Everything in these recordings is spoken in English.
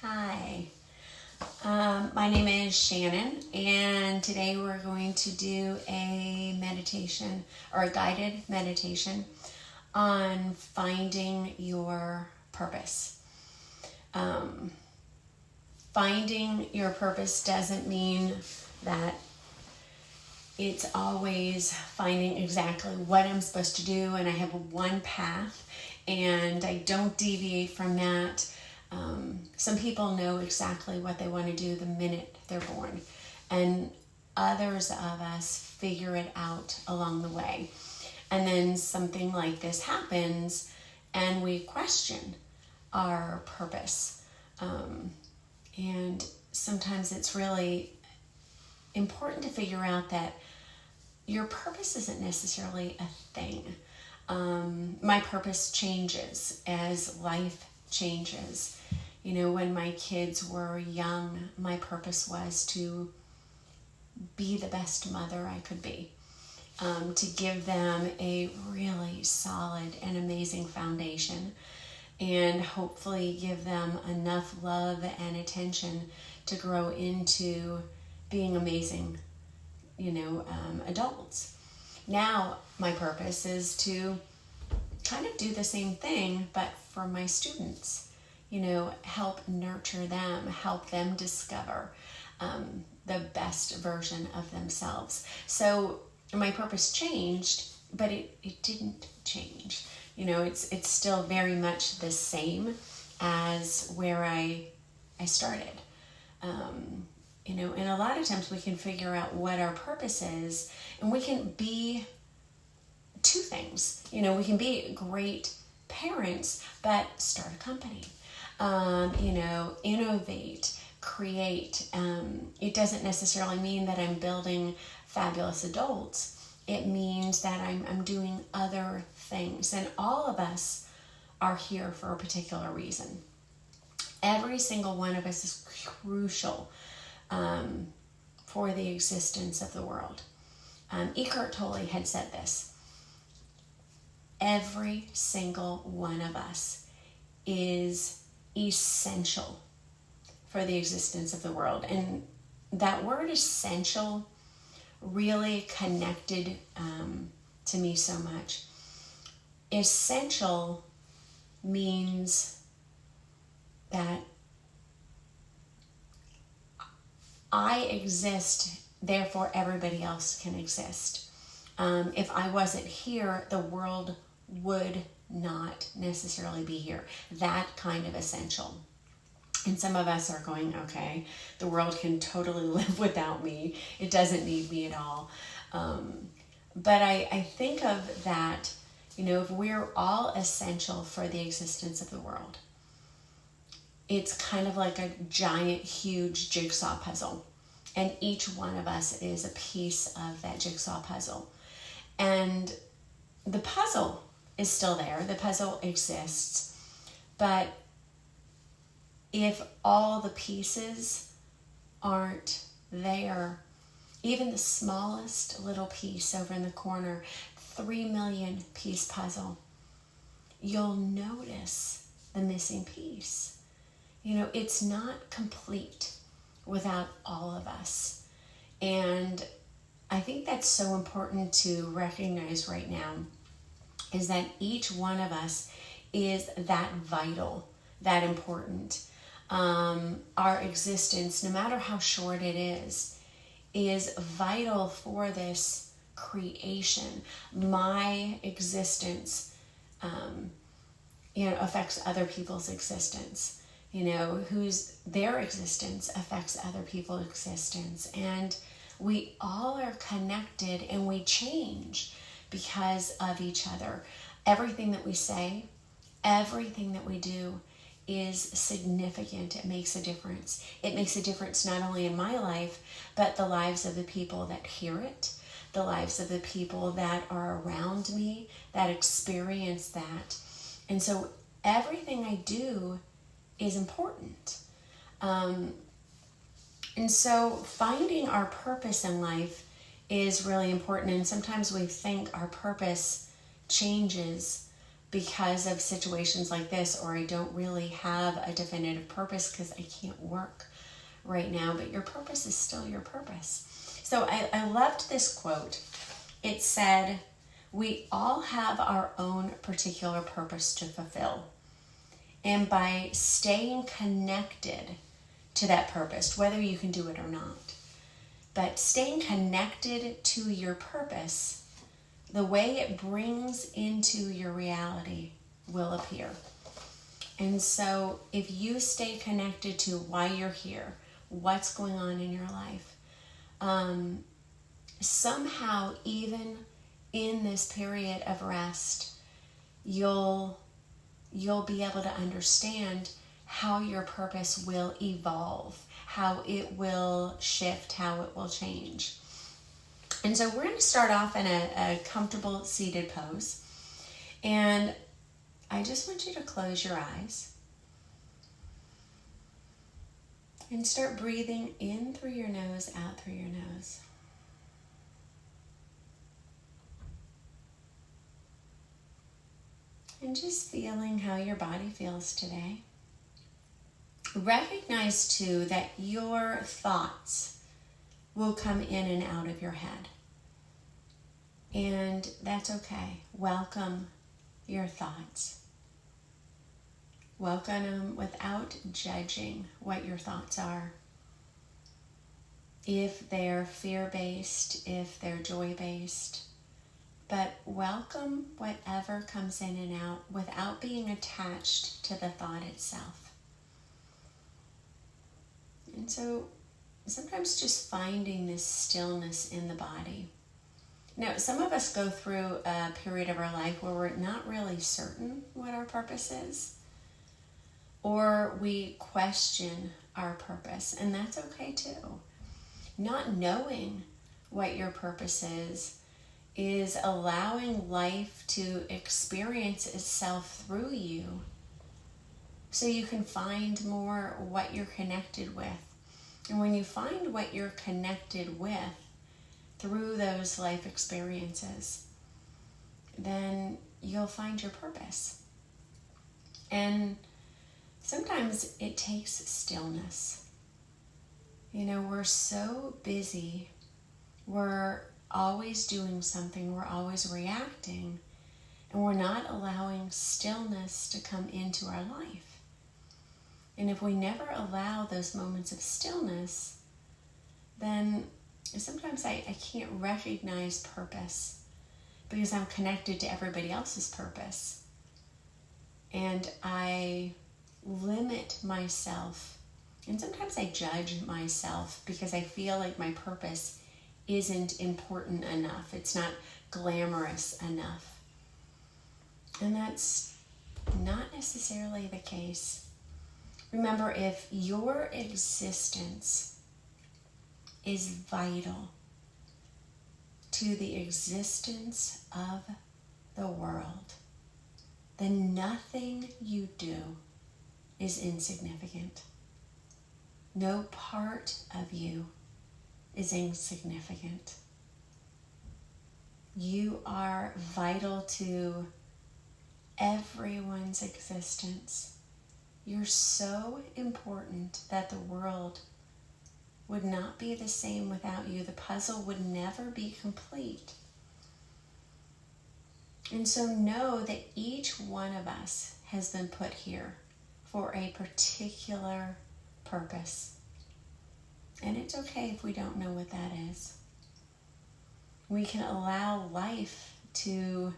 Hi, my name is Shannon, and today we're going to do a meditation or a guided meditation on finding your purpose. Finding your purpose doesn't mean that it's always finding exactly what I'm supposed to do and I have one path and I don't deviate from that. Some people know exactly what they want to do the minute they're born, and others of us figure it out along the way. And then something like this happens and we question our purpose. And sometimes it's really important to figure out that your purpose isn't necessarily a thing. My purpose changes as life changes. You know, when my kids were young, my purpose was to be the best mother I could be, to give them a really solid and amazing foundation, and hopefully give them enough love and attention to grow into being amazing, adults. Now, my purpose is to kind of do the same thing, but for my students, help nurture them, help them discover the best version of themselves. So my purpose changed, but it didn't change. It's still very much the same as where I started. And a lot of times we can figure out what our purpose is, and we can be two things. We can be great parents, but start a company, innovate, create. It doesn't necessarily mean that I'm building fabulous adults. It means that I'm doing other things, and all of us are here for a particular reason. Every single one of us is crucial for the existence of the world. Ekhart Tolle had said this: every single one of us is essential for the existence of the world. And that word essential really connected to me so much. Essential means that I exist, therefore everybody else can exist. If I wasn't here, the world would not necessarily be here. That kind of essential. And some of us are going, okay, the world can totally live without me. It doesn't need me at all. But I think of that, if we're all essential for the existence of the world, it's kind of like a giant, huge jigsaw puzzle. And each one of us is a piece of that jigsaw puzzle. And the puzzle is still there. The puzzle exists. But if all the pieces aren't there, even the smallest little piece over in the corner, 3 million piece puzzle, you'll notice the missing piece. It's not complete without all of us. And I think that's so important to recognize right now, is that each one of us is that vital, that important. Our existence, no matter how short it is vital for this creation. My existence, affects other people's existence. Their existence affects other people's existence. And we all are connected, and we change because of each other. Everything that we say, everything that we do is significant. It makes a difference. It makes a difference not only in my life, but the lives of the people that hear it, the lives of the people that are around me, that experience that. And so everything I do is important. And so finding our purpose in life is really important. And sometimes we think our purpose changes because of situations like this, or I don't really have a definitive purpose because I can't work right now, but your purpose is still your purpose. So I loved this quote. It said, "We all have our own particular purpose to fulfill. And by staying connected to that purpose, whether you can do it or not, but staying connected to your purpose, the way it brings into your reality will appear." And so if you stay connected to why you're here, what's going on in your life, somehow even in this period of rest, you'll be able to understand how your purpose will evolve, how it will shift, how it will change. And so we're going to start off in a comfortable seated pose. And I just want you to close your eyes and start breathing in through your nose, out through your nose. And just feeling how your body feels today. Recognize too that your thoughts will come in and out of your head. And that's okay. Welcome your thoughts. Welcome them without judging what your thoughts are. If they're fear-based, if they're joy-based. But welcome whatever comes in and out without being attached to the thought itself. And so sometimes just finding this stillness in the body. Now, some of us go through a period of our life where we're not really certain what our purpose is, or we question our purpose, and that's okay too. Not knowing what your purpose is allowing life to experience itself through you so you can find more what you're connected with. And when you find what you're connected with through those life experiences, then you'll find your purpose. And sometimes it takes stillness. You know, we're so busy, we're always doing something, we're always reacting, and we're not allowing stillness to come into our life. And if we never allow those moments of stillness, then sometimes I can't recognize purpose because I'm connected to everybody else's purpose. And I limit myself, and sometimes I judge myself because I feel like my purpose isn't important enough. It's not glamorous enough. And that's not necessarily the case. Remember, if your existence is vital to the existence of the world, then nothing you do is insignificant. No part of you is insignificant. You are vital to everyone's existence. You're so important that the world would not be the same without you. The puzzle would never be complete. And so know that each one of us has been put here for a particular purpose. And it's okay if we don't know what that is. We can allow life to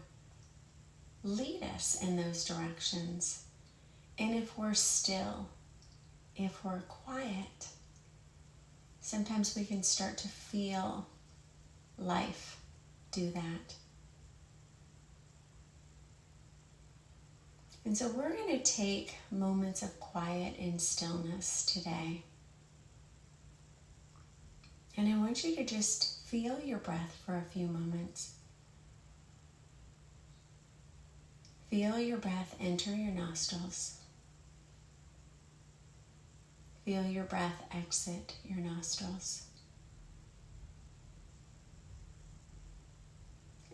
lead us in those directions. And if we're still, if we're quiet, sometimes we can start to feel life do that. And so we're going to take moments of quiet and stillness today. And I want you to just feel your breath for a few moments. Feel your breath enter your nostrils. Feel your breath exit your nostrils.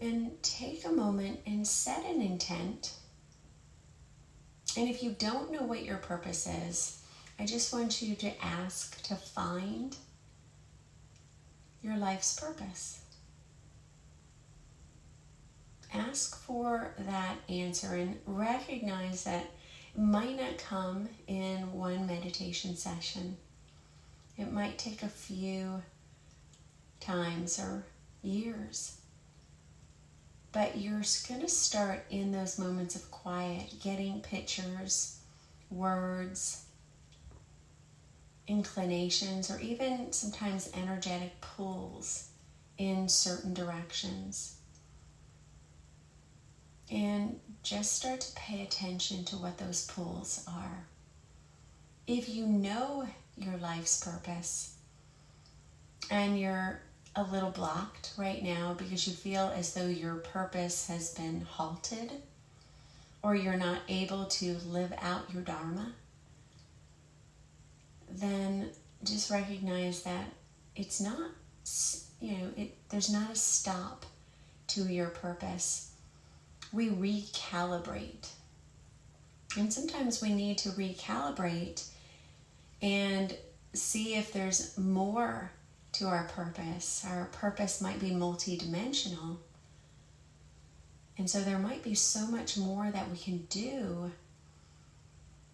And take a moment and set an intent And if you don't know what your purpose is, I just want you to ask to find your life's purpose. Ask for that answer and recognize that it might not come in one meditation session. It might take a few times or years. But you're going to start in those moments of quiet, getting pictures, words, inclinations, or even sometimes energetic pulls in certain directions. And just start to pay attention to what those pulls are. If you know your life's purpose and you're a little blocked right now because you feel as though your purpose has been halted or you're not able to live out your dharma, then just recognize that it's not, there's not a stop to your purpose. We recalibrate. And sometimes we need to recalibrate and see if there's more to our purpose. Our purpose might be multidimensional. And so there might be so much more that we can do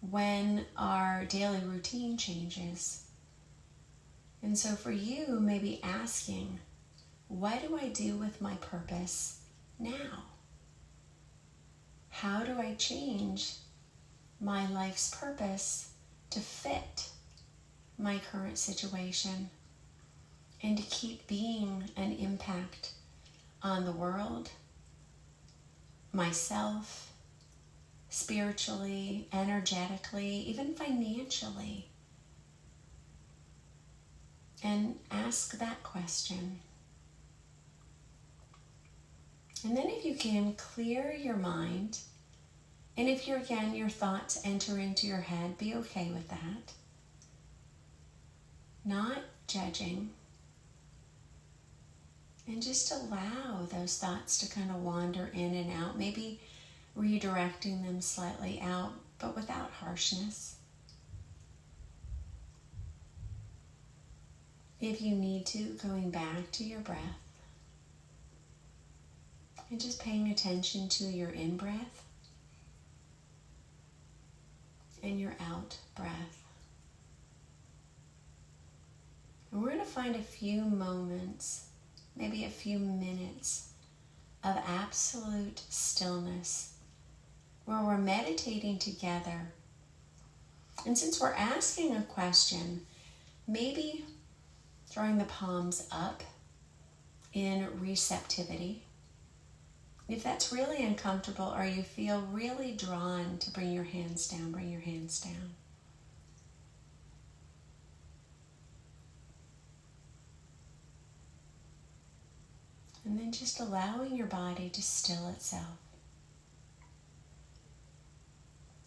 when our daily routine changes. And so for you, maybe asking, what do I do with my purpose now? How do I change my life's purpose to fit my current situation and to keep being an impact on the world, myself, spiritually, energetically, even financially? And ask that question. And then if you can, clear your mind. And if your thoughts enter into your head, be okay with that. Not judging. And just allow those thoughts to kind of wander in and out, maybe redirecting them slightly out, but without harshness. If you need to, going back to your breath and just paying attention to your in-breath and your out-breath. And we're going to find a few moments, maybe a few minutes of absolute stillness where we're meditating together. And since we're asking a question, maybe throwing the palms up in receptivity. If that's really uncomfortable or you feel really drawn to bring your hands down, bring your hands down. And then just allowing your body to still itself.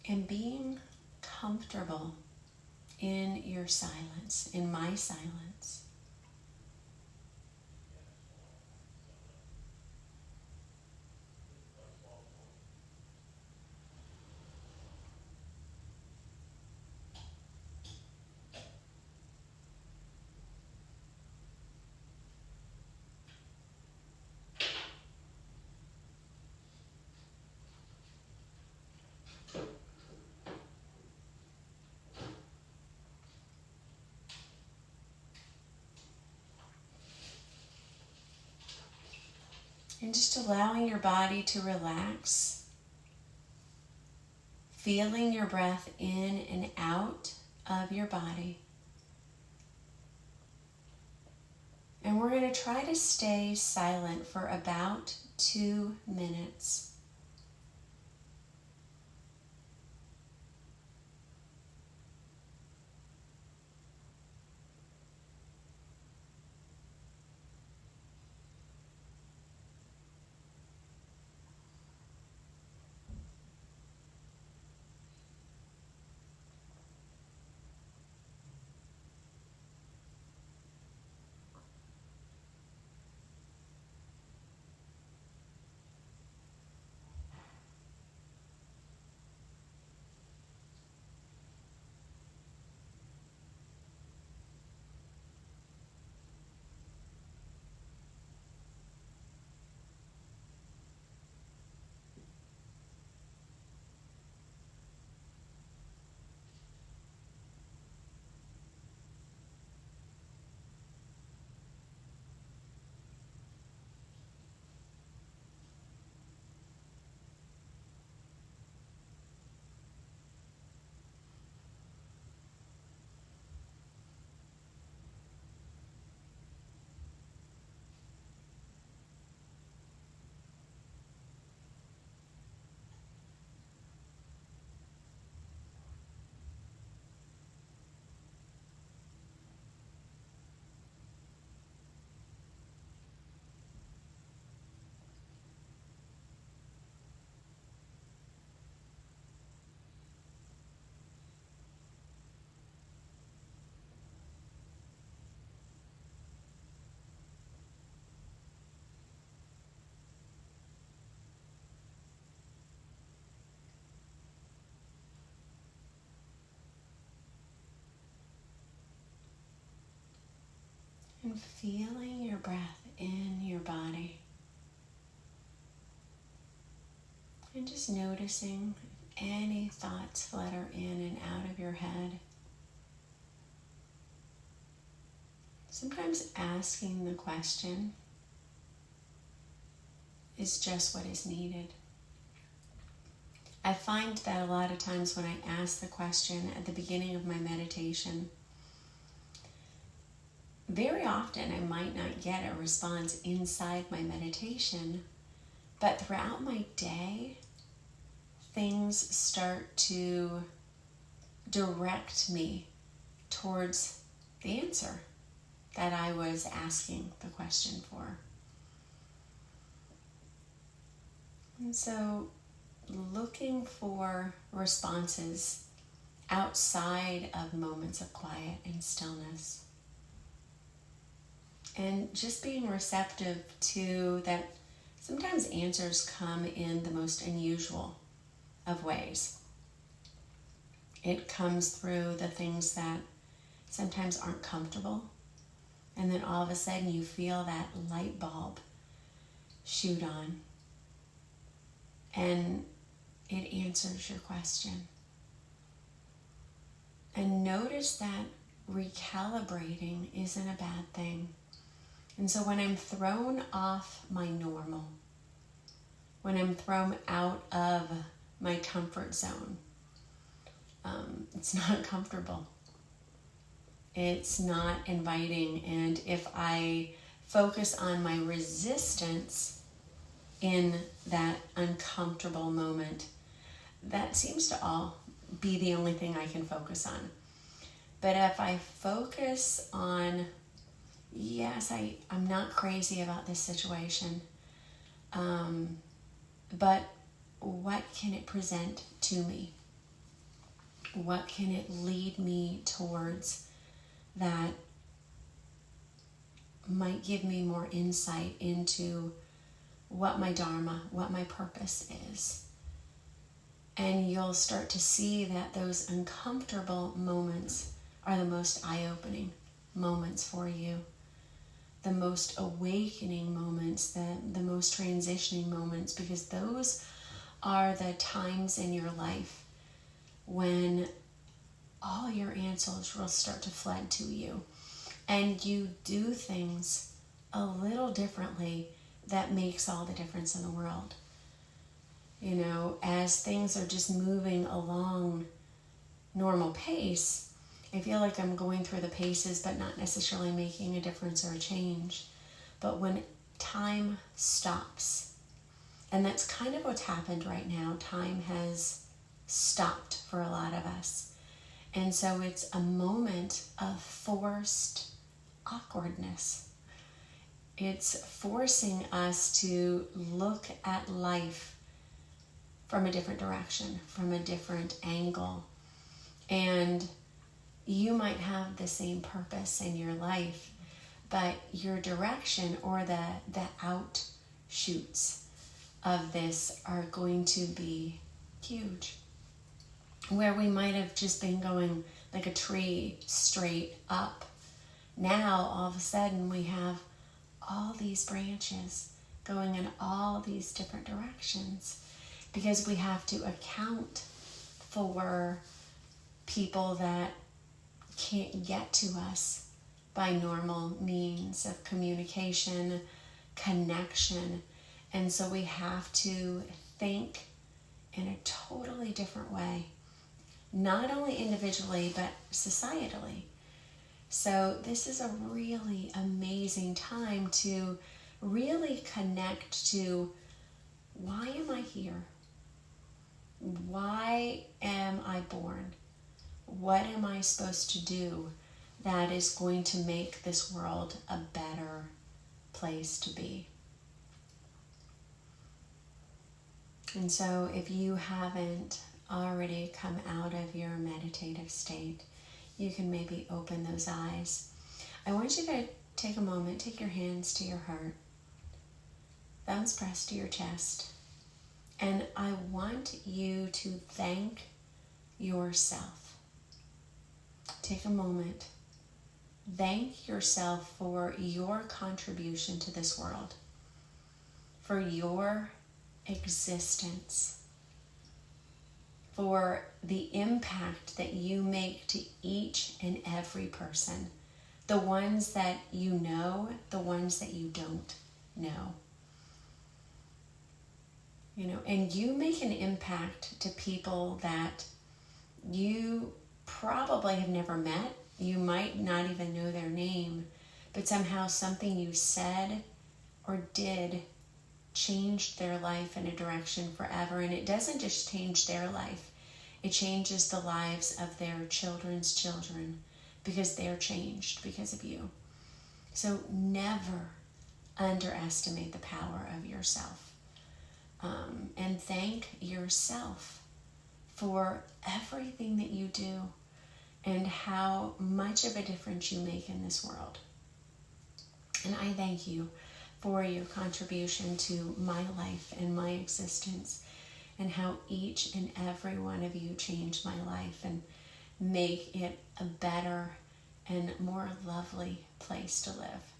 And being comfortable in your silence, in my silence. And just allowing your body to relax, feeling your breath in and out of your body. And we're going to try to stay silent for about 2 minutes. And feeling your breath in your body. And just noticing if any thoughts flutter in and out of your head. Sometimes asking the question is just what is needed. I find that a lot of times when I ask the question at the beginning of my meditation, very often I might not get a response inside my meditation, but throughout my day, things start to direct me towards the answer that I was asking the question for. And so looking for responses outside of moments of quiet and stillness. And just being receptive to that sometimes answers come in the most unusual of ways. It comes through the things that sometimes aren't comfortable, and then all of a sudden you feel that light bulb shoot on, and it answers your question. And notice that recalibrating isn't a bad thing. And so when I'm thrown off my normal, when I'm thrown out of my comfort zone, it's not comfortable. It's not inviting. And if I focus on my resistance in that uncomfortable moment, that seems to all be the only thing I can focus on. But if I focus on, yes, I'm not crazy about this situation, but what can it present to me? What can it lead me towards that might give me more insight into what my dharma, what my purpose is? And you'll start to see that those uncomfortable moments are the most eye-opening moments for you, the most awakening moments, the most transitioning moments, because those are the times in your life when all your answers will start to flood to you, and you do things a little differently that makes all the difference in the world. You know, as things are just moving along normal pace, I feel like I'm going through the paces but not necessarily making a difference or a change. But when time stops, and that's kind of what's happened right now, time has stopped for a lot of us. And so it's a moment of forced awkwardness. It's forcing us to look at life from a different direction, from a different angle. And you might have the same purpose in your life, but your direction or the outshoots of this are going to be huge. Where we might have just been going like a tree straight up, now all of a sudden we have all these branches going in all these different directions, because we have to account for people that can't get to us by normal means of communication, connection. And so we have to think in a totally different way, not only individually, but societally. So this is a really amazing time to really connect to, why am I here? Why am I born? What am I supposed to do that is going to make this world a better place to be? And so if you haven't already come out of your meditative state, you can maybe open those eyes. I want you to take a moment, take your hands to your heart, thumbs pressed to your chest, and I want you to thank yourself. Take a moment Thank yourself for your contribution to this world, for your existence, for the impact that you make to each and every person, the ones that you know, the ones that you don't know. And you make an impact to people that you probably have never met. You might not even know their name, but somehow something you said or did changed their life in a direction forever. And it doesn't just change their life, it changes the lives of their children's children, because they're changed because of you. So never underestimate the power of yourself. And thank yourself for everything that you do and how much of a difference you make in this world. And I thank you for your contribution to my life and my existence, and how each and every one of you changed my life and make it a better and more lovely place to live.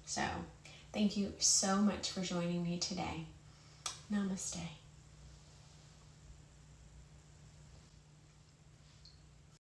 So, thank you so much for joining me today. Namaste.